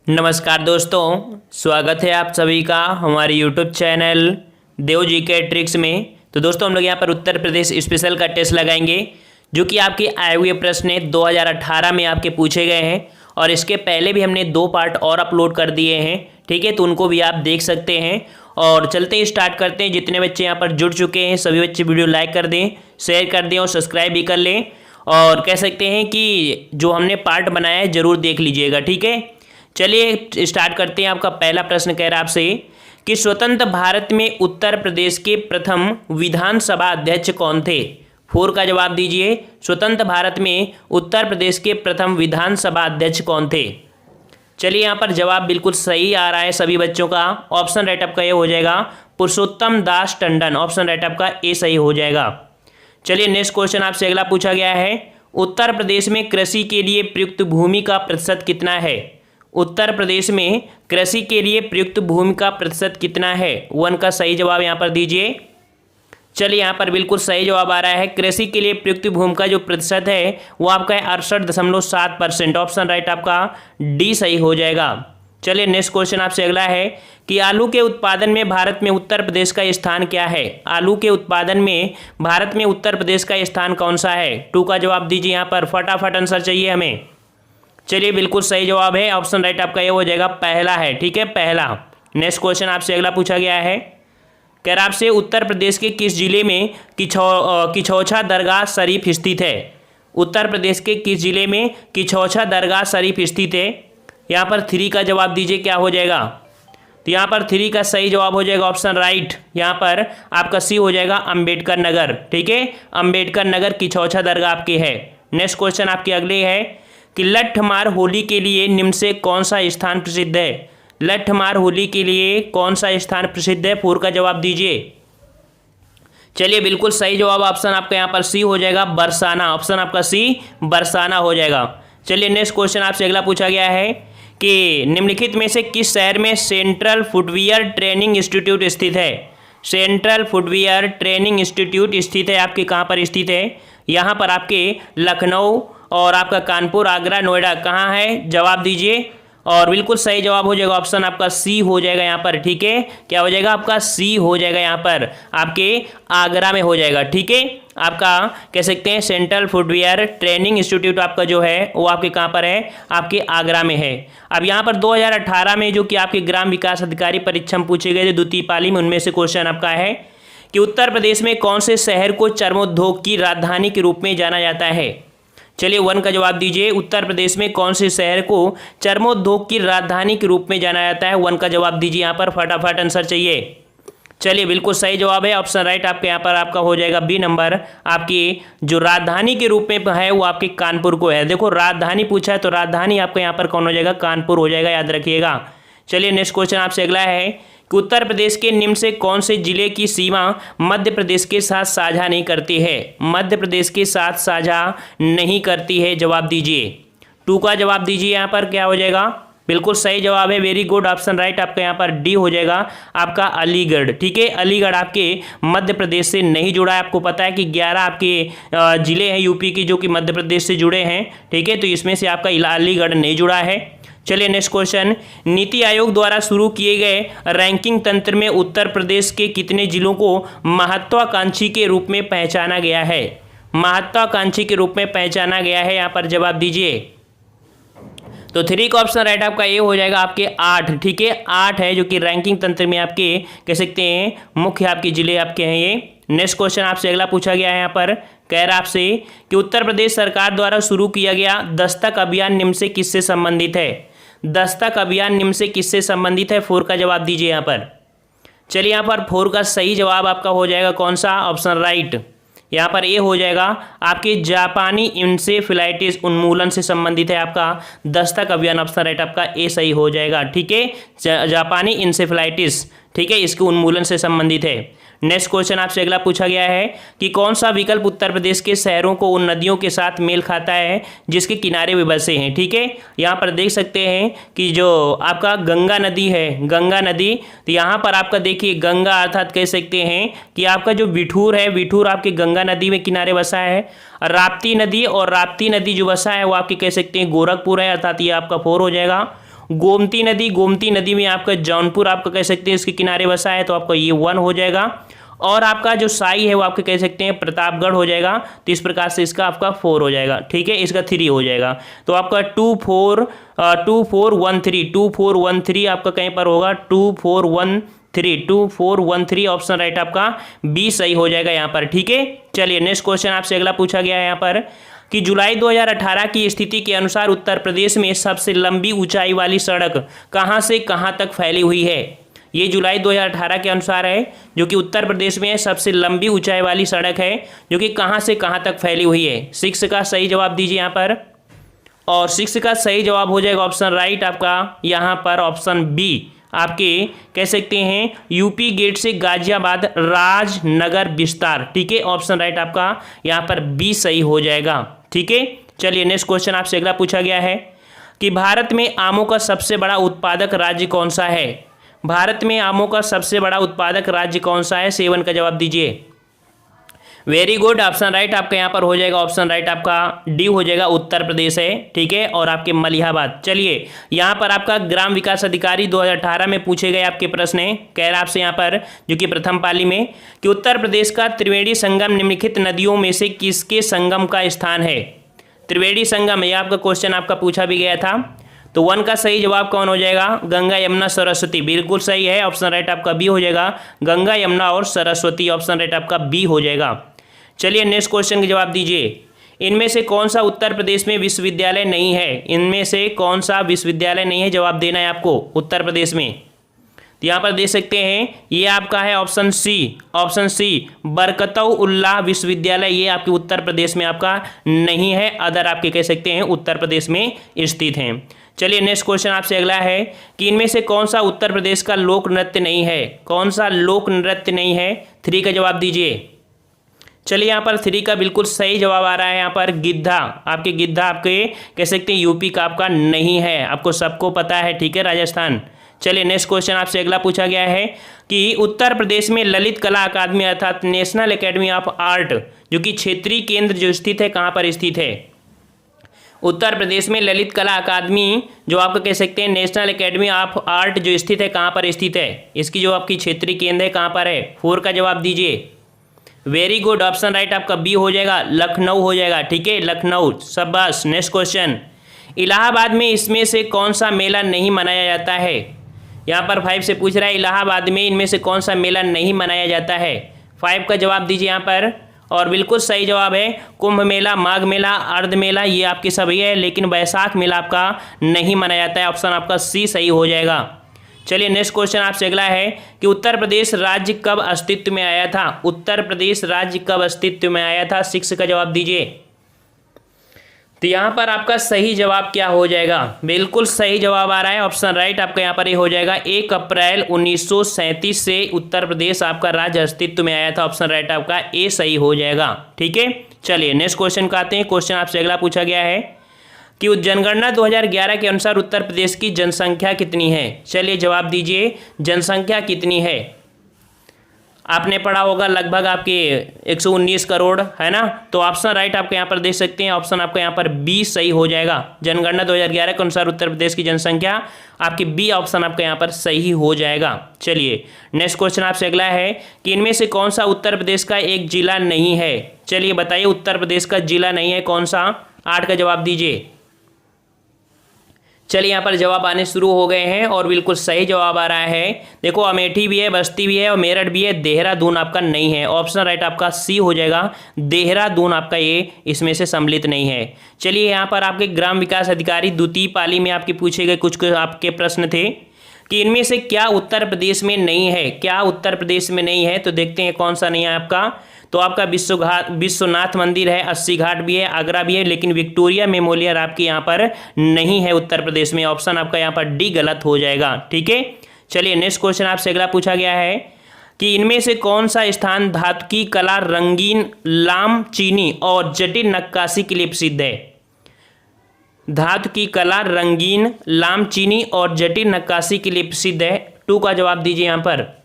नमस्कार दोस्तों, स्वागत है आप सभी का हमारे यूट्यूब चैनल देव जी के ट्रिक्स में। तो दोस्तों हम लोग यहाँ पर उत्तर प्रदेश स्पेशल का टेस्ट लगाएंगे जो कि आपके आए हुए प्रश्न 2018 में आपके पूछे गए हैं और इसके पहले भी हमने 2 पार्ट और अपलोड कर दिए हैं। ठीक है, तो उनको भी आप देख सकते हैं। और चलते ही स्टार्ट करते हैं। जितने बच्चे यहाँ पर जुड़ चुके हैं सभी बच्चे वीडियो लाइक कर दें, शेयर कर दें और सब्सक्राइब भी कर लें। और कह सकते हैं कि जो हमने पार्ट बनाया है ज़रूर देख लीजिएगा। ठीक है, चलिए स्टार्ट करते हैं। आपका पहला प्रश्न कह रहा है आपसे कि स्वतंत्र भारत में उत्तर प्रदेश के प्रथम विधानसभा अध्यक्ष कौन थे। 4 का जवाब दीजिए। स्वतंत्र भारत में उत्तर प्रदेश के प्रथम विधानसभा अध्यक्ष कौन थे। चलिए यहाँ पर जवाब बिल्कुल सही आ रहा है सभी बच्चों का। ऑप्शन राइट आपका ये हो जाएगा पुरुषोत्तम दास टंडन। ऑप्शन राइट आपका ए सही हो जाएगा। चलिए नेक्स्ट क्वेश्चन आपसे अगला पूछा गया है, उत्तर प्रदेश में कृषि के लिए प्रयुक्त भूमि का प्रतिशत कितना है। उत्तर प्रदेश में कृषि के लिए प्रयुक्त भूमि का प्रतिशत कितना है। 1 का सही जवाब यहाँ पर दीजिए। चलिए यहाँ पर बिल्कुल सही जवाब आ रहा है। कृषि के लिए प्रयुक्त भूमि का जो प्रतिशत है वो आपका है 68.7%। ऑप्शन राइट आपका डी सही हो जाएगा। चलिए नेक्स्ट क्वेश्चन आपसे अगला है कि आलू के उत्पादन में भारत में उत्तर प्रदेश का स्थान क्या है। आलू के उत्पादन में भारत में उत्तर प्रदेश का स्थान कौन सा है। 2 का जवाब दीजिए। यहाँ पर फटाफट आंसर चाहिए हमें। चलिए बिल्कुल सही जवाब है। ऑप्शन राइट आपका ये हो जाएगा पहला है। ठीक है, पहला। नेक्स्ट क्वेश्चन आपसे अगला पूछा गया है, कह रहा आपसे उत्तर प्रदेश के किस जिले में किछौछा दरगाह शरीफ स्थित है। उत्तर प्रदेश के किस जिले में किछौछा दरगाह शरीफ स्थित है। यहाँ पर 3 का जवाब दीजिए, क्या हो जाएगा। तो यहाँ पर 3 का सही जवाब हो जाएगा ऑप्शन राइट। यहाँ पर आपका सी हो जाएगा अंबेडकर नगर। ठीक है, अंबेडकर नगर किछौछा दरगाह आपके है। नेक्स्ट क्वेश्चन आपके अगले है कि लठमार होली के लिए निम्न से कौन सा स्थान प्रसिद्ध है। लठमार होली के लिए कौन सा स्थान प्रसिद्ध है। 4 का जवाब दीजिए। चलिए बिल्कुल सही जवाब ऑप्शन आपका यहाँ पर सी हो जाएगा बरसाना। ऑप्शन आपका सी बरसाना हो जाएगा। चलिए नेक्स्ट क्वेश्चन आपसे अगला पूछा गया है कि निम्नलिखित में से किस शहर में सेंट्रल फुटवियर ट्रेनिंग इंस्टीट्यूट स्थित है। सेंट्रल फुटवियर ट्रेनिंग इंस्टीट्यूट स्थित है आपके कहाँ पर स्थित है। यहाँ पर आपके लखनऊ और आपका कानपुर, आगरा, नोएडा कहाँ है। जवाब दीजिए और बिल्कुल सही जवाब हो जाएगा ऑप्शन आपका सी हो जाएगा यहाँ पर। ठीक है, क्या हो जाएगा आपका सी हो जाएगा यहाँ पर आपके आगरा में हो जाएगा। ठीक है, आपका कह सकते हैं सेंट्रल फुटवियर ट्रेनिंग इंस्टीट्यूट आपका जो है वो आपके कहाँ पर है, आपके आगरा में है। अब यहाँ पर 2018 में जो कि आपके ग्राम विकास अधिकारी परीक्षा पूछे गए थे द्वितीय पाली में, उनमें से क्वेश्चन आपका है कि उत्तर प्रदेश में कौन से शहर को चर्मोद्योग की राजधानी के रूप में जाना जाता है। चलिए 1 का जवाब दीजिए। उत्तर प्रदेश में कौन से शहर को चर्मोद्योग की राजधानी के रूप में जाना जाता है। 1 का जवाब दीजिए। यहाँ पर फटाफट आंसर चाहिए। चलिए बिल्कुल सही जवाब है ऑप्शन राइट आपके यहाँ पर आपका हो जाएगा बी नंबर। आपकी जो राजधानी के रूप में है वो आपके कानपुर को है। देखो राजधानी पूछा है तो राजधानी आपका यहाँ पर कौन हो जाएगा, कानपुर हो जाएगा, याद रखिएगा। चलिए नेक्स्ट क्वेश्चन आपसे अगला है कि उत्तर प्रदेश के निम्न से कौन से जिले की सीमा मध्य प्रदेश के साथ साझा नहीं करती है। मध्य प्रदेश के साथ साझा नहीं करती है। जवाब दीजिए। 2 का जवाब दीजिए। यहाँ पर क्या हो जाएगा, बिल्कुल सही जवाब है। वेरी गुड, ऑप्शन राइट आपका यहाँ पर डी हो जाएगा आपका अलीगढ़। ठीक है, अलीगढ़ आपके मध्य प्रदेश से नहीं जुड़ा है। आपको पता है कि 11 आपके जिले हैं यूपी की जो कि मध्य प्रदेश से जुड़े हैं। ठीक है, तो इसमें से आपका अलीगढ़ नहीं जुड़ा है। चलिए नेक्स्ट क्वेश्चन, नीति आयोग द्वारा शुरू किए गए रैंकिंग तंत्र में उत्तर प्रदेश के कितने जिलों को महत्वाकांक्षी के रूप में पहचाना गया है। महत्वाकांक्षी के रूप में पहचाना गया है। यहाँ पर जवाब दीजिए। तो 3 का ऑप्शन राइट आपका ये हो जाएगा आपके 8। ठीक है, 8 है जो कि रैंकिंग तंत्र में आपके कह सकते हैं मुख्य आपके जिले आपके हैं ये। नेक्स्ट क्वेश्चन आपसे अगला पूछा गया है, यहाँ पर कह रहा आपसे कि उत्तर प्रदेश सरकार द्वारा शुरू किया गया दस्तक अभियान निम्न से किससे संबंधित है। दस्तक अभियान निम्न से किससे संबंधित है। 4 का जवाब दीजिए यहाँ पर। चलिए यहाँ पर 4 का सही जवाब आपका हो जाएगा कौन सा, ऑप्शन राइट। यहाँ पर ए हो जाएगा आपके जापानी इंसेफेलाइटिस उन्मूलन से संबंधित है आपका दस्तक अभियान। ऑप्शन राइट आपका ए सही हो जाएगा। ठीक है, जापानी इंसेफेलाइटिस, ठीक है, इसके उन्मूलन से संबंधित है। नेक्स्ट क्वेश्चन आपसे अगला पूछा गया है कि कौन सा विकल्प उत्तर प्रदेश के शहरों को उन नदियों के साथ मेल खाता है जिसके किनारे वे बसे हैं। ठीक है, यहाँ पर देख सकते हैं कि जो आपका गंगा नदी है, गंगा नदी, तो यहाँ पर आपका देखिए गंगा अर्थात कह सकते हैं कि आपका जो बिठूर है, बिठूर आपके गंगा नदी में किनारे बसा है। राप्ती नदी, और राप्ती नदी जो बसा है वो आपके कह सकते हैं गोरखपुर है, अर्थात ये आपका 4 हो जाएगा। गोमती नदी में आपका जौनपुर आपका कह सकते हैं इसके किनारे बसा है, तो आपका ये 1 हो जाएगा। और आपका जो साई है वो आपके कह सकते हैं प्रतापगढ़ हो जाएगा, तो इस प्रकार से इसका आपका 4 हो जाएगा, ठीक है, इसका 3 हो जाएगा। तो आपका 2413 आपका कहीं पर होगा 2413 ऑप्शन राइट आपका बी सही हो जाएगा यहाँ पर, ठीक है। चलिए नेक्स्ट क्वेश्चन आपसे अगला पूछा गया है यहाँ पर कि जुलाई 2018 की स्थिति के अनुसार उत्तर प्रदेश में सबसे लंबी ऊंचाई वाली सड़क कहां से कहां तक फैली हुई है। ये जुलाई 2018 के अनुसार है, जो कि उत्तर प्रदेश में सबसे लंबी ऊंचाई वाली सड़क है, जो कि कहां से कहां तक फैली हुई है। 6 का सही जवाब दीजिए यहाँ पर, और 6 का सही जवाब हो जाएगा ऑप्शन राइट आपका यहाँ पर ऑप्शन बी, आपके कह सकते हैं यूपी गेट से गाजियाबाद राजनगर विस्तार, ठीक है, ऑप्शन राइट आपका यहाँ पर बी सही हो जाएगा, ठीक है। चलिए नेक्स्ट क्वेश्चन आपसे अगला पूछा गया है कि भारत में आमों का सबसे बड़ा उत्पादक राज्य कौन सा है। भारत में आमों का सबसे बड़ा उत्पादक राज्य कौन सा है, 7 का जवाब दीजिए। वेरी गुड, ऑप्शन राइट आपका यहाँ पर हो जाएगा, ऑप्शन राइट आपका डी हो जाएगा, उत्तर प्रदेश है, ठीक है, और आपके मलिहाबाद। चलिए यहाँ पर आपका ग्राम विकास अधिकारी 2018 में पूछे गए आपके प्रश्न है, कह रहा आपसे यहाँ पर जो कि प्रथम पाली में कि उत्तर प्रदेश का त्रिवेणी संगम निम्नलिखित नदियों में से किसके संगम का स्थान है। त्रिवेणी संगम ये आपका क्वेश्चन आपका पूछा भी गया था, तो 1 का सही जवाब कौन हो जाएगा, गंगा यमुना सरस्वती, बिल्कुल सही है, ऑप्शन राइट आपका बी हो जाएगा, गंगा यमुना और सरस्वती, ऑप्शन राइट आपका बी हो जाएगा। चलिए नेक्स्ट क्वेश्चन का जवाब दीजिए। इनमें से कौन सा उत्तर प्रदेश में विश्वविद्यालय नहीं है, इनमें से कौन सा विश्वविद्यालय नहीं है, जवाब देना है आपको उत्तर प्रदेश में। तो यहाँ पर दे सकते हैं, ये आपका है ऑप्शन सी बरकतउल्लाह विश्वविद्यालय, ये आपके उत्तर प्रदेश में आपका नहीं है, अदर आपके कह सकते हैं उत्तर प्रदेश में स्थित हैं। चलिए नेक्स्ट क्वेश्चन आपसे अगला है कि इनमें से कौन सा उत्तर प्रदेश का लोक नृत्य नहीं है, कौन सा लोक नृत्य नहीं है, 3 का जवाब दीजिए। चलिए यहाँ पर 3 का बिल्कुल सही जवाब आ रहा है यहाँ पर गिद्धा, आपके गिद्धा आपके कह सकते हैं यूपी का आपका नहीं है, आपको सबको पता है, ठीक है, राजस्थान। चलिए नेक्स्ट क्वेश्चन आपसे अगला पूछा गया है कि उत्तर प्रदेश में ललित कला अकादमी अर्थात नेशनल एकेडमी ऑफ आर्ट जो कि क्षेत्रीय केंद्र जो स्थित है कहाँ पर स्थित है। उत्तर प्रदेश में ललित कला अकादमी जो आपको कह सकते हैं नेशनल एकेडमी ऑफ आर्ट जो स्थित है कहाँ पर स्थित है, इसकी जो आपकी क्षेत्रीय केंद्र है कहाँ पर है, 4 का जवाब दीजिए। वेरी गुड, ऑप्शन राइट आपका बी हो जाएगा, लखनऊ हो जाएगा, ठीक है, लखनऊ, शाबाश। नेक्स्ट क्वेश्चन, इलाहाबाद में इसमें से कौन सा मेला नहीं मनाया जाता है। यहाँ पर 5 से पूछ रहा है इलाहाबाद में इनमें से कौन सा मेला नहीं मनाया जाता है, 5 का जवाब दीजिए यहाँ पर, और बिल्कुल सही जवाब है कुंभ मेला, माघ मेला, अर्ध मेला, ये आपके सभी है, लेकिन वैशाख मेला आपका नहीं मनाया जाता है, ऑप्शन आपका सी सही हो जाएगा। चलिए नेक्स्ट क्वेश्चन आपसे अगला है कि उत्तर प्रदेश राज्य कब अस्तित्व में आया था, उत्तर प्रदेश राज्य कब अस्तित्व में आया था, 6 का जवाब दीजिए। तो यहाँ पर आपका सही जवाब क्या हो जाएगा, बिल्कुल सही जवाब आ रहा है, ऑप्शन राइट आपका यहाँ पर ये हो जाएगा, 1 अप्रैल 1937 से उत्तर प्रदेश आपका राज्य अस्तित्व में आया था, ऑप्शन राइट आपका ए सही हो जाएगा, ठीक है। चलिए नेक्स्ट क्वेश्चन का आते हैं, क्वेश्चन आपसे अगला पूछा गया है कि जनगणना 2011 के अनुसार उत्तर प्रदेश की जनसंख्या कितनी है। चलिए जवाब दीजिए, जनसंख्या कितनी है। आपने पढ़ा होगा लगभग आपके 119 करोड़ है ना, तो ऑप्शन राइट आपके यहाँ पर देख सकते हैं, ऑप्शन आपका यहाँ पर बी सही हो जाएगा। जनगणना 2011 के अनुसार उत्तर प्रदेश की जनसंख्या आपकी बी ऑप्शन आपका यहाँ पर सही हो जाएगा। चलिए नेक्स्ट क्वेश्चन आपसे अगला है कि इनमें से कौन सा उत्तर प्रदेश का एक जिला नहीं है। चलिए बताइए उत्तर प्रदेश का जिला नहीं है कौन सा, 8 का जवाब दीजिए। चलिए यहाँ पर जवाब आने शुरू हो गए हैं और बिल्कुल सही जवाब आ रहा है। देखो अमेठी भी है, बस्ती भी है और मेरठ भी है, देहरादून आपका नहीं है, ऑप्शन राइट आपका सी हो जाएगा, देहरादून आपका ये इसमें से सम्मिलित नहीं है। चलिए यहाँ पर आपके ग्राम विकास अधिकारी द्वितीय पाली में आपके पूछे गए कुछ आपके प्रश्न थे कि इनमें से क्या उत्तर प्रदेश में नहीं है, क्या उत्तर प्रदेश में नहीं है, तो देखते हैं कौन सा नहीं है आपका। तो आपका विश्वनाथ मंदिर है, 80 घाट भी है, आगरा भी है, लेकिन विक्टोरिया मेमोरियल आपके यहाँ पर नहीं है उत्तर प्रदेश में, ऑप्शन आपका यहाँ पर डी गलत हो जाएगा, ठीक है। चलिए नेक्स्ट क्वेश्चन आपसे अगला पूछा गया है कि इनमें से कौन सा स्थान धातु की कला, रंगीन लाम चीनी और जटिल नक्काशी के लिए प्रसिद्ध है। धातु की कला, रंगीन लाम चीनी और जटिल नक्काशी के लिए प्रसिद्ध है, 2 का जवाब दीजिए यहाँ पर।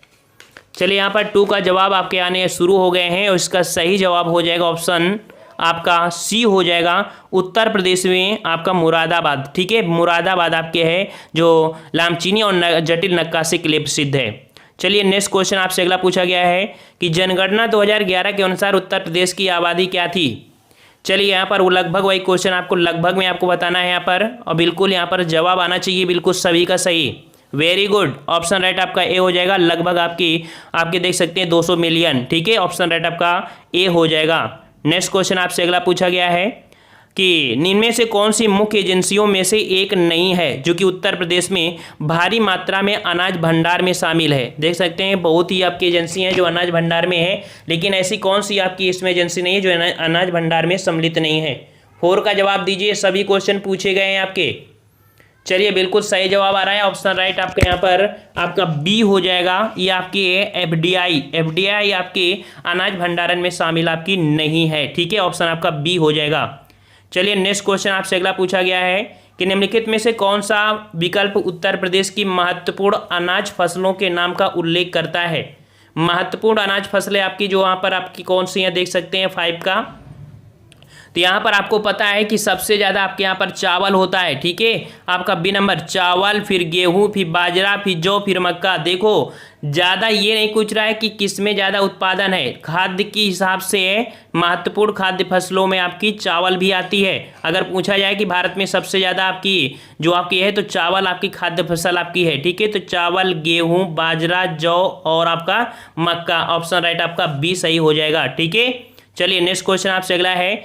चलिए यहाँ पर 2 का जवाब आपके आने शुरू हो गए हैं और इसका सही जवाब हो जाएगा ऑप्शन आपका सी हो जाएगा, उत्तर प्रदेश में आपका मुरादाबाद। ठीक है, मुरादाबाद आपके है जो लामचीनी और जटिल नक्काशी के लिए प्रसिद्ध है। चलिए नेक्स्ट क्वेश्चन आपसे अगला पूछा गया है कि जनगणना 2011 के अनुसार उत्तर प्रदेश की आबादी क्या थी। चलिए यहाँ पर वो लगभग वही क्वेश्चन आपको लगभग में आपको बताना है यहाँ पर, और बिल्कुल यहाँ पर जवाब आना चाहिए बिल्कुल सभी का सही। वेरी गुड, ऑप्शन राइट आपका ए हो जाएगा। लगभग आपके देख सकते हैं 200 मिलियन। ठीक है, ऑप्शन राइट आपका ए हो जाएगा। नेक्स्ट क्वेश्चन आपसे अगला पूछा गया है कि इनमें से कौन सी मुख्य एजेंसियों में से एक नहीं है जो कि उत्तर प्रदेश में भारी मात्रा में अनाज भंडार में शामिल है। देख सकते हैं बहुत ही आपकी एजेंसी हैं जो अनाज भंडार में है, लेकिन ऐसी कौन सी आपकी इसमें एजेंसी नहीं है जो अनाज भंडार में सम्मिलित नहीं है। 4 का जवाब दीजिए, सभी क्वेश्चन पूछे गए हैं आपके। चलिए बिल्कुल सही जवाब आ रहा है, ऑप्शन राइट आपके यहाँ पर आपका बी हो जाएगा। ये आपकी एफडीआई आपके अनाज भंडारण में शामिल आपकी नहीं है। ठीक है, ऑप्शन आपका बी हो जाएगा। चलिए नेक्स्ट क्वेश्चन आपसे अगला पूछा गया है कि निम्नलिखित में से कौन सा विकल्प उत्तर प्रदेश की महत्वपूर्ण अनाज फसलों के नाम का उल्लेख करता है। महत्वपूर्ण अनाज फसलें आपकी जो वहाँ पर आपकी कौन सी हैं देख सकते हैं 5 का। तो यहाँ पर आपको पता है कि सबसे ज़्यादा आपके यहाँ पर चावल होता है। ठीक है, आपका बी नंबर चावल, फिर गेहूँ, फिर बाजरा, फिर जौ, फिर मक्का। देखो ज़्यादा ये नहीं पूछ रहा है कि किस में ज़्यादा उत्पादन है, खाद्य के हिसाब से महत्वपूर्ण खाद्य फसलों में आपकी चावल भी आती है। अगर पूछा जाए कि भारत में सबसे ज़्यादा आपकी जो आपकी है तो चावल आपकी खाद्य फसल आपकी है। ठीक है, तो चावल, गेहूँ, बाजरा, जौ और आपका मक्का, ऑप्शन राइट आपका बी सही हो जाएगा। ठीक है, चलिए नेक्स्ट क्वेश्चन आपसे अगला है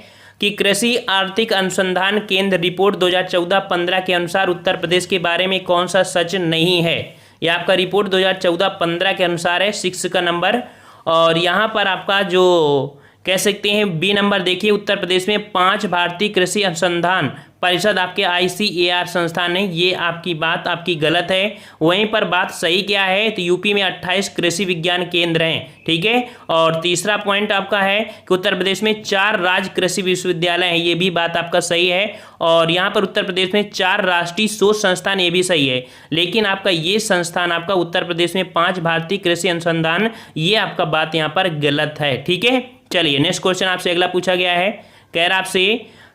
कि कृषि आर्थिक अनुसंधान केंद्र रिपोर्ट 2014-15 के अनुसार उत्तर प्रदेश के बारे में कौन सा सच नहीं है। यह आपका रिपोर्ट 2014-15 के अनुसार है, 6 का नंबर। और यहाँ पर आपका जो कह सकते हैं बी नंबर देखिए, उत्तर प्रदेश में 5 भारतीय कृषि अनुसंधान परिषद आपके ICAR संस्थान है। ये आपकी बात आपकी गलत है। वहीं पर बात सही क्या है तो यूपी में 28 कृषि विज्ञान केंद्र हैं। ठीक है, और तीसरा पॉइंट आपका है कि उत्तर प्रदेश में 4 राज्य कृषि विश्वविद्यालय हैं। ये भी बात आपका सही है। और यहाँ पर उत्तर प्रदेश में 4 राष्ट्रीय शोध संस्थान, ये भी सही है। लेकिन आपका ये संस्थान आपका उत्तर प्रदेश में 5 भारतीय कृषि अनुसंधान, ये आपका बात यहाँ पर गलत है। ठीक है, चलिए नेक्स्ट क्वेश्चन आपसे अगला पूछा गया है, कह रहा आपसे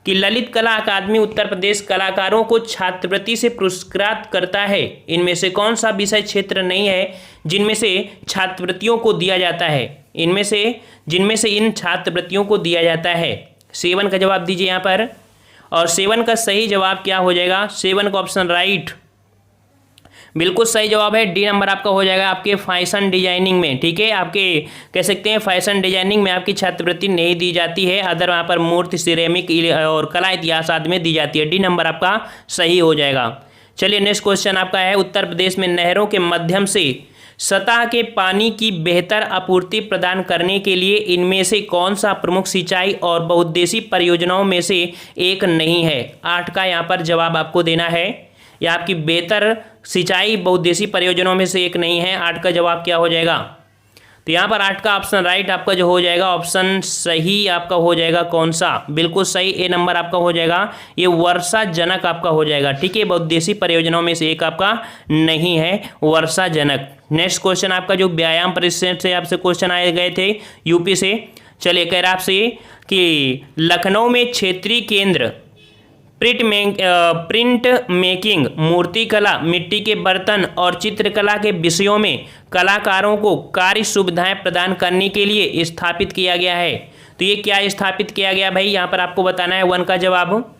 कि ललित कला अकादमी उत्तर प्रदेश कलाकारों को छात्रवृत्ति से पुरस्कृत करता है। इनमें से कौन सा विषय क्षेत्र नहीं है जिनमें से छात्रवृत्तियों को दिया जाता है। जिनमें से इन छात्रवृत्तियों को दिया जाता है। 7 का जवाब दीजिए यहाँ पर, और 7 का सही जवाब क्या हो जाएगा। 7 का ऑप्शन राइट बिल्कुल सही जवाब है। डी नंबर आपका हो जाएगा आपके फैशन डिजाइनिंग में। ठीक है, आपके कह सकते हैं फैशन डिजाइनिंग में आपकी छात्रवृत्ति नहीं दी जाती है, अदर वहाँ पर मूर्ति, सिरेमिक और कला इतिहास आदि में दी जाती है। डी नंबर आपका सही हो जाएगा। चलिए नेक्स्ट क्वेश्चन आपका है, उत्तर प्रदेश में नहरों के माध्यम से सतह के पानी की बेहतर आपूर्ति प्रदान करने के लिए इनमें से कौन सा प्रमुख सिंचाई और बहुउद्देशीय परियोजनाओं में से एक नहीं है। 8 का यहाँ पर जवाब आपको देना है। या आपकी बेहतर सिंचाई बहुउद्देशीय परियोजनाओं में से एक नहीं है। 8 का जवाब क्या हो जाएगा। तो यहाँ पर 8 का ऑप्शन राइट आपका जो हो जाएगा, ऑप्शन सही आपका हो जाएगा कौन सा, बिल्कुल सही ए नंबर आपका हो जाएगा। ये वर्षाजनक आपका हो जाएगा। ठीक है, बहुउद्देशीय परियोजनाओं में से एक आपका नहीं है वर्षाजनक। नेक्स्ट क्वेश्चन आपका जो व्यायाम परिषद से आपसे क्वेश्चन आए गए थे यूपी से। चलिए कह रहा आपसे कि लखनऊ में क्षेत्रीय केंद्र प्रिंट मेकिंग, मूर्तिकला, मिट्टी के बर्तन और चित्रकला के विषयों में कलाकारों को कार्य सुविधाएं प्रदान करने के लिए स्थापित किया गया है। तो ये क्या स्थापित किया गया भाई, यहाँ पर आपको बताना है 1 का जवाब।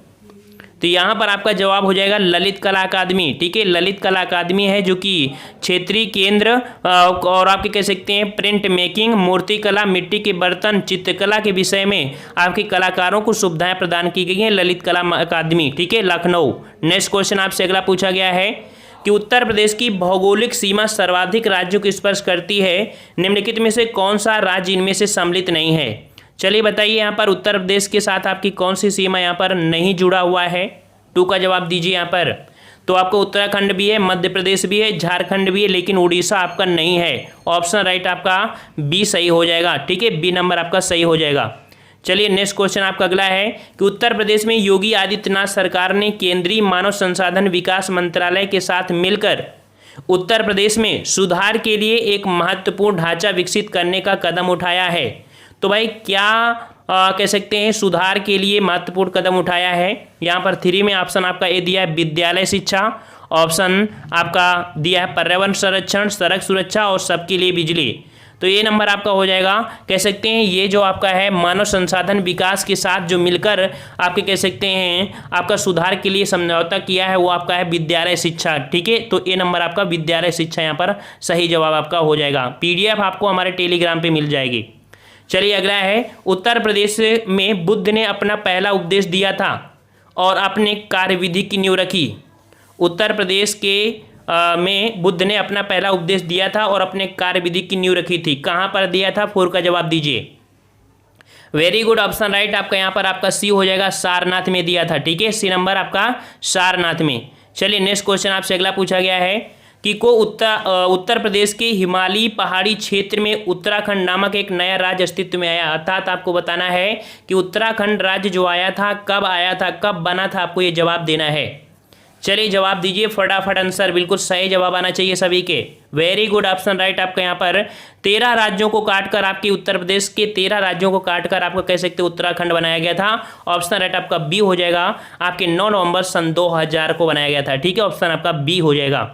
तो यहाँ पर आपका जवाब हो जाएगा ललित कला अकादमी। ठीक है, ललित कला अकादमी है जो कि क्षेत्रीय केंद्र और आपके कह सकते हैं प्रिंट मेकिंग, मूर्तिकला, मिट्टी के बर्तन, चित्रकला के विषय में आपके कलाकारों को सुविधाएं प्रदान की गई हैं, ललित कला अकादमी। ठीक है, लखनऊ। नेक्स्ट क्वेश्चन आपसे अगला पूछा गया है कि उत्तर प्रदेश की भौगोलिक सीमा सर्वाधिक राज्यों को स्पर्श करती है, निम्नलिखित में से कौन सा राज्य इनमें से सम्मिलित नहीं है। चलिए बताइए यहाँ पर उत्तर प्रदेश के साथ आपकी कौन सी सीमा यहाँ पर नहीं जुड़ा हुआ है। 2 का जवाब दीजिए यहाँ पर। तो आपको उत्तराखंड भी है, मध्य प्रदेश भी है, झारखंड भी है, लेकिन उड़ीसा आपका नहीं है। ऑप्शन राइट आपका बी सही हो जाएगा। ठीक है, बी नंबर आपका सही हो जाएगा। चलिए नेक्स्ट क्वेश्चन आपका अगला है कि उत्तर प्रदेश में योगी आदित्यनाथ सरकार ने केंद्रीय मानव संसाधन विकास मंत्रालय के साथ मिलकर उत्तर प्रदेश में सुधार के लिए एक महत्वपूर्ण ढांचा विकसित करने का कदम उठाया है। तो भाई क्या कह सकते हैं सुधार के लिए महत्वपूर्ण कदम उठाया है। यहाँ पर 3 में ऑप्शन आपका ए दिया है विद्यालय शिक्षा, ऑप्शन आपका दिया है पर्यावरण संरक्षण, सड़क सुरक्षा और सबके लिए बिजली। तो ये नंबर आपका हो जाएगा। कह सकते हैं ये जो आपका है मानव संसाधन विकास के साथ जो मिलकर आपके कह सकते हैं आपका सुधार के लिए समझौता किया है वो आपका है विद्यालय शिक्षा। ठीक है, तो ये नंबर आपका विद्यालय शिक्षा यहाँ पर सही जवाब आपका हो जाएगा। PDF आपको हमारे टेलीग्राम पे मिल जाएगी। चलिए अगला है, उत्तर प्रदेश में बुद्ध ने अपना पहला उपदेश दिया था और अपने कार्यविधि की नींव रखी। उत्तर प्रदेश के में बुद्ध ने अपना पहला उपदेश दिया था और अपने कार्यविधि की नींव रखी थी। कहाँ पर दिया था? 4 का जवाब दीजिए। वेरी गुड, ऑप्शन राइट आपका यहाँ पर आपका सी हो जाएगा, सारनाथ में दिया था। ठीक है, सी नंबर आपका सारनाथ में। चलिए नेक्स्ट क्वेश्चन आपसे अगला पूछा गया है कि उत्तर प्रदेश के हिमालयी पहाड़ी क्षेत्र में उत्तराखंड नामक एक नया राज्य अस्तित्व में आया। अर्थात आपको बताना है कि उत्तराखंड राज्य जो आया था, कब आया था, कब बना था, आपको ये जवाब देना है। चलिए जवाब दीजिए फटाफट, आंसर बिल्कुल सही जवाब आना चाहिए सभी के। वेरी गुड, ऑप्शन राइट आपका यहाँ पर 13 राज्यों को काटकर आपके उत्तर प्रदेश के 13 राज्यों को काटकर आपको कह सकते हैं उत्तराखंड बनाया गया था। ऑप्शन राइट आपका बी हो जाएगा। आपके 9 नवंबर सन 2000 को बनाया गया था। ठीक है, ऑप्शन आपका बी हो जाएगा।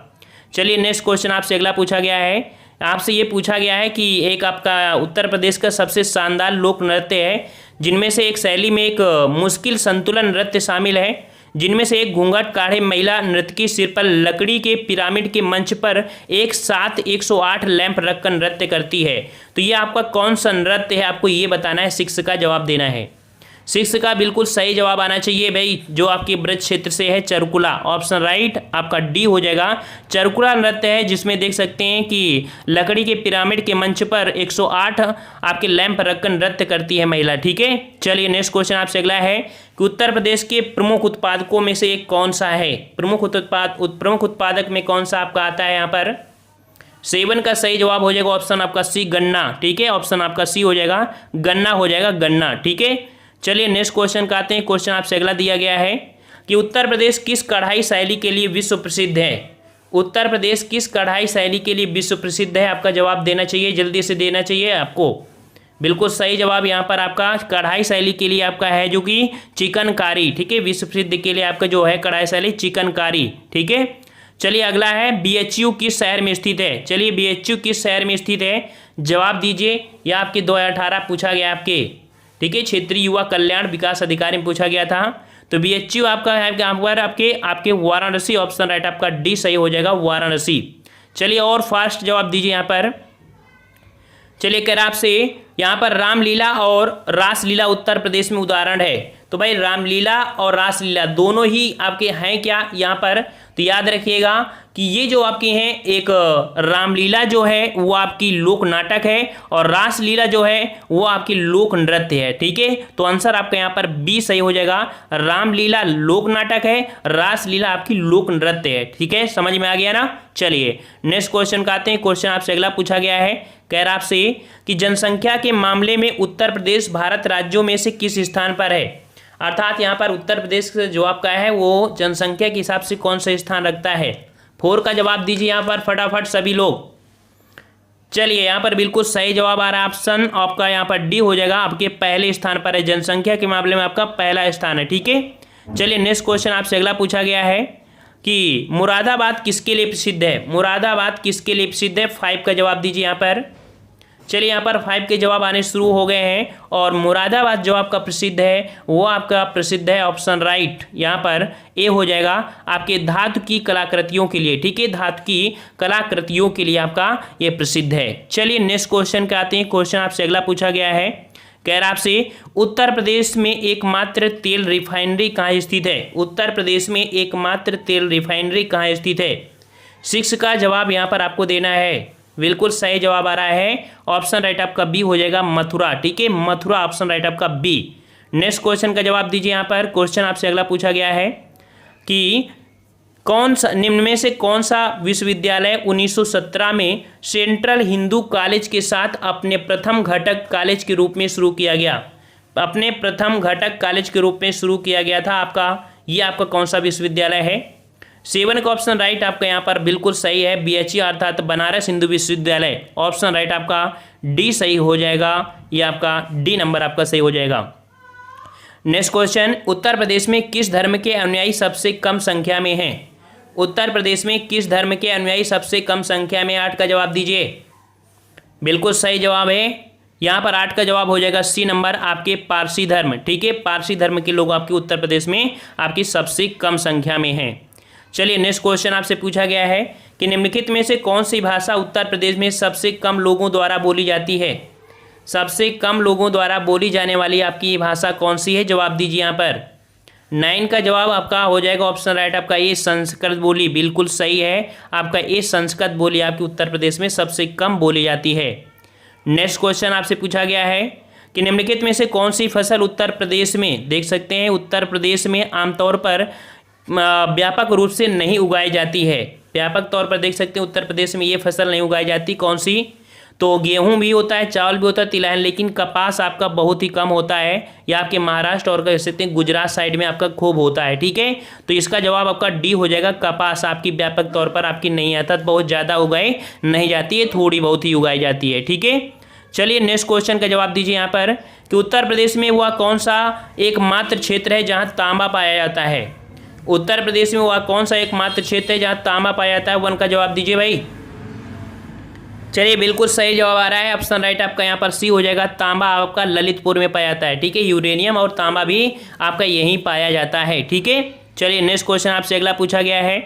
चलिए नेक्स्ट क्वेश्चन आपसे अगला पूछा गया है। आपसे ये पूछा गया है कि एक आपका उत्तर प्रदेश का सबसे शानदार लोक नृत्य है जिनमें से एक शैली में एक मुश्किल संतुलन नृत्य शामिल है, जिनमें से एक घूंघट काढ़े महिला नृत्यकी सिर पर लकड़ी के पिरामिड के मंच पर एक साथ 108 लैंप रखकर नृत्य करती है। तो ये आपका कौन सा नृत्य है, आपको ये बताना है, 6 का जवाब देना है। 6 का बिल्कुल सही जवाब आना चाहिए भाई, जो आपके ब्रज क्षेत्र से है चरकुला। ऑप्शन राइट आपका डी हो जाएगा। चरकुला नृत्य है जिसमें देख सकते हैं कि लकड़ी के पिरामिड के मंच पर 108 आपके लैंप रखकर नृत्य करती है महिला। ठीक है, चलिए नेक्स्ट क्वेश्चन आपसे अगला है कि उत्तर प्रदेश के प्रमुख उत्पादकों में से एक कौन सा है? प्रमुख उत्पादक में कौन सा आपका आता है यहाँ पर? 7 का सही जवाब हो जाएगा ऑप्शन आपका सी, गन्ना। ठीक है, ऑप्शन आपका सी हो जाएगा, गन्ना हो जाएगा, गन्ना। ठीक है, चलिए नेक्स्ट क्वेश्चन का आते हैं। क्वेश्चन आपसे अगला दिया गया है कि उत्तर प्रदेश किस कढ़ाई शैली के लिए विश्व प्रसिद्ध है? उत्तर प्रदेश किस कढ़ाई शैली के लिए विश्व प्रसिद्ध है? आपका जवाब देना चाहिए, जल्दी से देना चाहिए आपको। बिल्कुल सही जवाब यहाँ पर आपका कढ़ाई शैली के लिए आपका है जो कि चिकनकारी। ठीक है, विश्व प्रसिद्ध के लिए आपका जो है कढ़ाई शैली चिकनकारी। ठीक है, चलिए अगला है BHU किस शहर में स्थित है? चलिए BHU किस शहर में स्थित है, जवाब दीजिए। यह आपके 2018 पूछा गया आपके, ठीक है, क्षेत्रीय युवा कल्याण विकास अधिकारी में पूछा गया था। तो BHU आपका है आपके वाराणसी। ऑप्शन राइट आपका डी सही हो जाएगा, वाराणसी। चलिए और फास्ट जवाब दीजिए यहाँ पर। चलिए कह रहा आपसे यहाँ पर रामलीला और रासलीला उत्तर प्रदेश में उदाहरण है। तो भाई रामलीला और रासलीला दोनों ही आपके हैं क्या यहाँ पर? तो याद रखिएगा कि ये जो आपकी हैं, एक रामलीला जो है वो आपकी लोक नाटक है और रासलीला जो है वो आपकी लोक नृत्य है। ठीक है, तो आंसर आपका यहाँ पर बी सही हो जाएगा। रामलीला लोक नाटक है, रासलीला आपकी लोक नृत्य है। ठीक है, समझ में आ गया ना? चलिए नेक्स्ट क्वेश्चन का आते हैं। क्वेश्चन आपसे अगला पूछा गया है, कह रहा आपसे कि जनसंख्या के मामले में उत्तर प्रदेश भारत राज्यों में से किस स्थान पर है? अर्थात यहाँ पर उत्तर प्रदेश जो आपका है वो जनसंख्या के हिसाब से कौन सा स्थान रखता है? 4 का जवाब दीजिए यहाँ पर फटाफट सभी लोग। चलिए यहाँ पर बिल्कुल सही जवाब आ रहा है, ऑप्शन आपका यहाँ पर डी हो जाएगा, आपके पहले स्थान पर है। जनसंख्या के मामले में आपका पहला स्थान है। ठीक है, चलिए नेक्स्ट क्वेश्चन आपसे अगला पूछा गया है कि मुरादाबाद किसके लिए प्रसिद्ध है? मुरादाबाद किसके लिए प्रसिद्ध है? 5 का जवाब दीजिए यहाँ पर। चलिए यहाँ पर 5 के जवाब आने शुरू हो गए हैं और मुरादाबाद जो आपका प्रसिद्ध है वो आपका प्रसिद्ध है, ऑप्शन राइट यहाँ पर ए हो जाएगा, आपके धातु की कलाकृतियों के लिए। ठीक है, धातु की कलाकृतियों के लिए आपका ये प्रसिद्ध है। चलिए नेक्स्ट क्वेश्चन के आते हैं। क्वेश्चन आपसे अगला पूछा गया है, कह रहा आपसे उत्तर प्रदेश में एकमात्र तेल रिफाइनरी कहाँ स्थित है? उत्तर प्रदेश में एकमात्र तेल रिफाइनरी कहाँ स्थित है? 6 का जवाब यहाँ पर आपको देना है। बिल्कुल सही जवाब आ रहा है, ऑप्शन राइट आपका बी हो जाएगा, मथुरा। ठीक है, मथुरा ऑप्शन राइट आपका बी। नेक्स्ट क्वेश्चन का जवाब दीजिए यहाँ पर। क्वेश्चन आपसे अगला पूछा गया है कि कौन सा निम्न में से कौन सा विश्वविद्यालय 1917 में सेंट्रल हिंदू कॉलेज के साथ अपने प्रथम घटक कॉलेज के रूप में शुरू किया गया? अपने प्रथम घटक कॉलेज के रूप में शुरू किया गया था आपका, ये आपका कौन सा विश्वविद्यालय है? 7 का ऑप्शन राइट आपका यहाँ पर बिल्कुल सही है, BHE अर्थात बनारस हिंदू विश्वविद्यालय। ऑप्शन राइट आपका डी सही हो जाएगा, ये आपका डी नंबर आपका सही हो जाएगा। नेक्स्ट क्वेश्चन, उत्तर प्रदेश में किस धर्म के अनुयायी सबसे कम संख्या में हैं? उत्तर प्रदेश में किस धर्म के अनुयायी सबसे कम संख्या में? 8 का जवाब दीजिए। बिल्कुल सही जवाब है, यहाँ पर 8 का जवाब हो जाएगा सी नंबर, आपके पारसी धर्म। ठीक है, पारसी धर्म के लोग आपके उत्तर प्रदेश में आपकी सबसे कम संख्या में हैं। चलिए नेक्स्ट क्वेश्चन आपसे पूछा गया है कि निम्नलिखित में से कौन सी भाषा उत्तर प्रदेश में सबसे कम लोगों द्वारा बोली जाती है? सबसे कम लोगों द्वारा बोली जाने वाली आपकी ये भाषा कौन सी है? जवाब दीजिए यहाँ पर। 9 का जवाब आपका हो जाएगा ऑप्शन राइट आपका ए संस्कृत बोली। बिल्कुल सही है, आपका ए संस्कृत बोली आपके उत्तर प्रदेश में सबसे कम बोली जाती है। नेक्स्ट क्वेश्चन आपसे पूछा गया है कि निम्नलिखित में से कौन सी फसल उत्तर प्रदेश में, देख सकते हैं उत्तर प्रदेश में आमतौर पर व्यापक रूप से नहीं उगाई जाती है। व्यापक तौर पर देख सकते हैं उत्तर प्रदेश में ये फसल नहीं उगाई जाती। कौन सी? तो गेहूं भी होता है, चावल भी होता है, तिलहन, लेकिन कपास आपका बहुत ही कम होता है। या आपके महाराष्ट्र और कह सकते हैं गुजरात साइड में आपका खूब होता है। ठीक है, तो इसका जवाब आपका डी हो जाएगा। कपास आपकी व्यापक तौर पर आपकी नहीं आता, बहुत ज़्यादा उगाई नहीं जाती है, थोड़ी बहुत ही उगाई जाती है। ठीक है, चलिए नेक्स्ट क्वेश्चन का जवाब दीजिए यहाँ पर कि उत्तर प्रदेश में वह कौन सा एकमात्र क्षेत्र है जहाँ तांबा पाया जाता है? उत्तर प्रदेश में वह कौन सा एकमात्र क्षेत्र है जहाँ तांबा पाया जाता है? 1 का जवाब दीजिए भाई। चलिए बिल्कुल सही जवाब आ रहा है, ऑप्शन राइट आपका यहाँ पर सी हो जाएगा। तांबा आपका ललितपुर में पाया जाता है। ठीक है, यूरेनियम और तांबा भी आपका यहीं पाया जाता है। ठीक है, चलिए नेक्स्ट क्वेश्चन आपसे अगला पूछा गया है,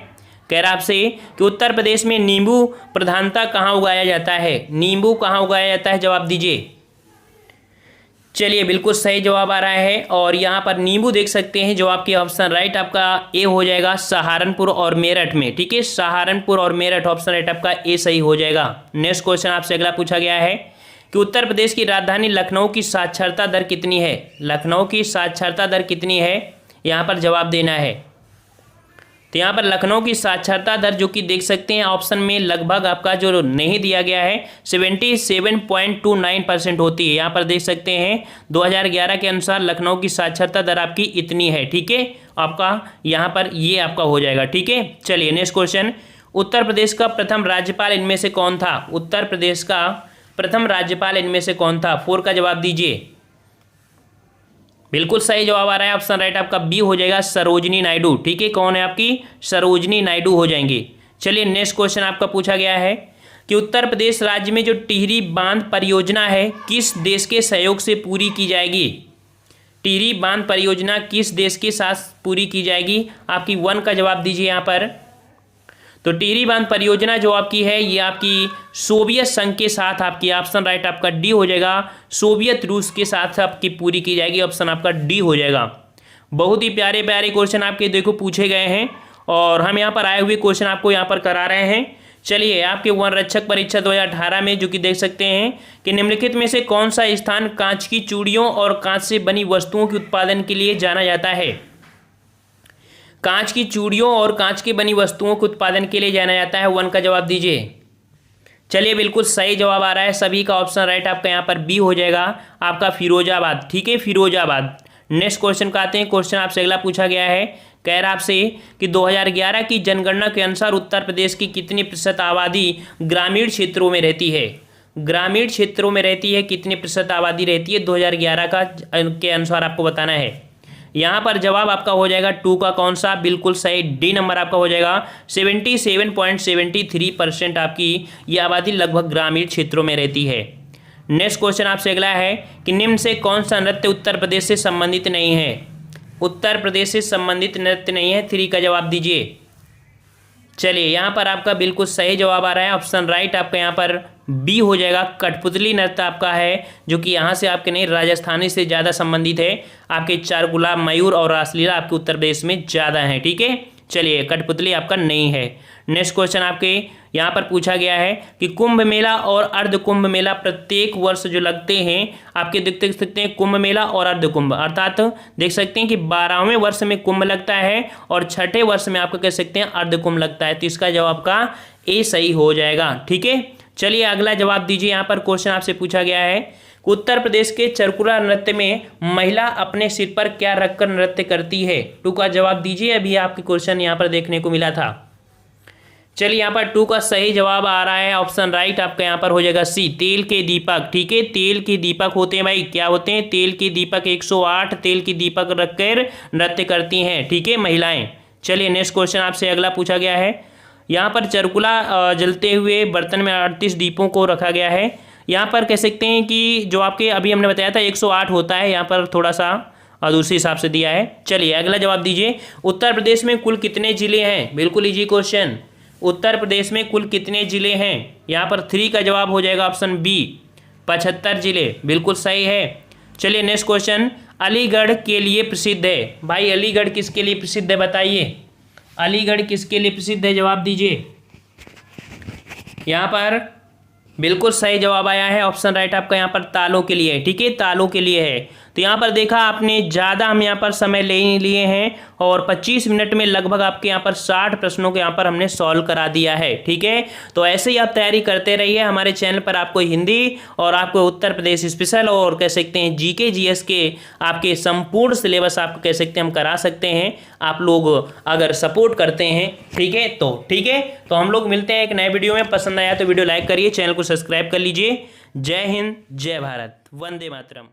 कह रहा आपसे कि उत्तर प्रदेश में नींबू प्रधानता कहाँ उगाया जाता है? नींबू कहाँ उगाया जाता है? जवाब दीजिए। चलिए बिल्कुल सही जवाब आ रहा है, और यहाँ पर नींबू देख सकते हैं जो आपकी ऑप्शन राइट आपका ए हो जाएगा, सहारनपुर और मेरठ में। ठीक है, सहारनपुर और मेरठ ऑप्शन राइट आपका ए सही हो जाएगा। नेक्स्ट क्वेश्चन आपसे अगला पूछा गया है कि उत्तर प्रदेश की राजधानी लखनऊ की साक्षरता दर कितनी है? लखनऊ की साक्षरता दर कितनी है, यहाँ पर जवाब देना है। तो यहाँ पर लखनऊ की साक्षरता दर जो कि देख सकते हैं ऑप्शन में लगभग आपका जो नहीं दिया गया है 77.29% होती है। यहाँ पर देख सकते हैं 2011 के अनुसार लखनऊ की साक्षरता दर आपकी इतनी है। ठीक है, आपका यहाँ पर ये आपका हो जाएगा। ठीक है, चलिए नेक्स्ट क्वेश्चन, उत्तर प्रदेश का प्रथम राज्यपाल इनमें से कौन था? उत्तर प्रदेश का प्रथम राज्यपाल इनमें से कौन था? 4 का जवाब दीजिए। बिल्कुल सही जवाब आ रहा है, ऑप्शन राइट आपका बी हो जाएगा, सरोजनी नायडू। ठीक है, कौन है आपकी? सरोजनी नायडू हो जाएंगी। चलिए नेक्स्ट क्वेश्चन आपका पूछा गया है कि उत्तर प्रदेश राज्य में जो टिहरी बांध परियोजना है किस देश के सहयोग से पूरी की जाएगी? टिहरी बांध परियोजना किस देश के साथ पूरी की जाएगी? आपकी 1 का जवाब दीजिए यहाँ पर। तो टिहरी बांध परियोजना जो आपकी है ये आपकी सोवियत संघ के साथ आपकी, ऑप्शन राइट आपका डी हो जाएगा, सोवियत रूस के साथ आपकी पूरी की जाएगी। ऑप्शन आपका डी हो जाएगा। बहुत ही प्यारे प्यारे क्वेश्चन आपके देखो पूछे गए हैं, और हम यहाँ पर आए हुए क्वेश्चन आपको यहाँ पर करा रहे हैं। चलिए आपके वन रक्षक परीक्षा 2018 में जो कि देख सकते हैं कि निम्नलिखित में से कौन सा स्थान कांच की चूड़ियों और कांच से बनी वस्तुओं के उत्पादन के लिए जाना जाता है? कांच की चूड़ियों और कांच की बनी वस्तुओं के उत्पादन के लिए जाना जाता है। 1 का जवाब दीजिए। चलिए बिल्कुल सही जवाब आ रहा है सभी का, ऑप्शन राइट आपका यहाँ पर बी हो जाएगा, आपका फिरोजाबाद। ठीक है, फिरोजाबाद। नेक्स्ट क्वेश्चन का आते हैं, क्वेश्चन आपसे अगला पूछा गया है, कह रहा आपसे कि 2011 की जनगणना के अनुसार उत्तर प्रदेश की कितनी प्रतिशत आबादी ग्रामीण क्षेत्रों में रहती है? ग्रामीण क्षेत्रों में रहती है, कितनी प्रतिशत आबादी रहती है 2011 के अनुसार आपको बताना है। यहाँ पर जवाब आपका हो जाएगा 2 का कौन सा? बिल्कुल सही, डी नंबर आपका हो जाएगा। 77.73% आपकी ये आबादी लगभग ग्रामीण क्षेत्रों में रहती है। नेक्स्ट क्वेश्चन आपसे अगला है कि निम्न से कौन सा नृत्य उत्तर प्रदेश से संबंधित नहीं है? उत्तर प्रदेश से संबंधित नृत्य नहीं है, 3 का जवाब दीजिए। चलिए यहाँ पर आपका बिल्कुल सही जवाब आ रहा है, ऑप्शन राइट आपका यहाँ पर बी हो जाएगा, कठपुतली नृत्य आपका है, जो कि यहाँ से आपके नहीं राजस्थानी से ज़्यादा संबंधित है। आपके चारगुला, मयूर और रासलीला आपके उत्तर प्रदेश में ज़्यादा हैं। ठीक है, चलिए कठपुतली आपका नहीं है। नेक्स्ट क्वेश्चन आपके यहाँ पर पूछा गया है कि कुंभ मेला और अर्ध कुंभ मेला प्रत्येक वर्ष जो लगते हैं आपके देख सकते हैं, कुंभ मेला और अर्ध कुंभ, अर्थात देख सकते हैं कि 12वें वर्ष में कुंभ लगता है और छठे वर्ष में आपका कह सकते हैं अर्ध कुंभ लगता है। तो इसका जवाब का ए सही हो जाएगा। ठीक है, चलिए अगला जवाब दीजिए। यहाँ पर क्वेश्चन आपसे पूछा गया है उत्तर प्रदेश के चरकुला नृत्य में महिला अपने सिर पर क्या रखकर नृत्य करती है? 2 का जवाब दीजिए। अभी आपके क्वेश्चन यहाँ पर देखने को मिला था। चलिए यहाँ पर 2 का सही जवाब आ रहा है, ऑप्शन राइट आपका यहाँ पर हो जाएगा सी, तेल के दीपक। ठीक है, तेल के दीपक होते हैं भाई, क्या होते हैं? तेल के दीपक। 108 तेल के दीपक रखकर नृत्य करती हैं, ठीक है, महिलाएं। चलिए नेक्स्ट क्वेश्चन आपसे अगला पूछा गया है। यहाँ पर चरकुला जलते हुए बर्तन में 38 दीपों को रखा गया है। यहाँ पर कह सकते हैं कि जो आपके अभी हमने बताया था 108 होता है, यहाँ पर थोड़ा सा दूसरे हिसाब से दिया है। चलिए अगला जवाब दीजिए। उत्तर प्रदेश में कुल कितने जिले हैं? बिल्कुल इजी क्वेश्चन। उत्तर प्रदेश में कुल कितने जिले हैं? यहाँ पर 3 का जवाब हो जाएगा ऑप्शन बी, 75 जिले। बिल्कुल सही है। चलिए नेक्स्ट क्वेश्चन, अलीगढ़ के लिए प्रसिद्ध है। भाई अलीगढ़ किसके लिए प्रसिद्ध है बताइए? अलीगढ़ किसके लिए प्रसिद्ध है? जवाब दीजिए। यहाँ पर बिल्कुल सही जवाब आया है, ऑप्शन राइट आपका यहाँ पर तालों के लिए है। ठीक है, तालों के लिए है। तो यहाँ पर देखा आपने, ज़्यादा हम यहाँ पर समय ले लिए हैं और 25 मिनट में लगभग आपके यहाँ पर 60 प्रश्नों को यहाँ पर हमने सॉल्व करा दिया है। ठीक है, तो ऐसे ही आप तैयारी करते रहिए। हमारे चैनल पर आपको हिंदी और आपको उत्तर प्रदेश स्पेशल और कह सकते हैं जीके जीएस के आपके संपूर्ण सिलेबस आपको कह सकते हैं हम करा सकते हैं, आप लोग अगर सपोर्ट करते हैं। ठीक है, तो हम लोग मिलते हैं एक नए वीडियो में। पसंद आया तो वीडियो लाइक करिए, चैनल को सब्सक्राइब कर लीजिए। जय हिंद, जय भारत, वंदे मातरम।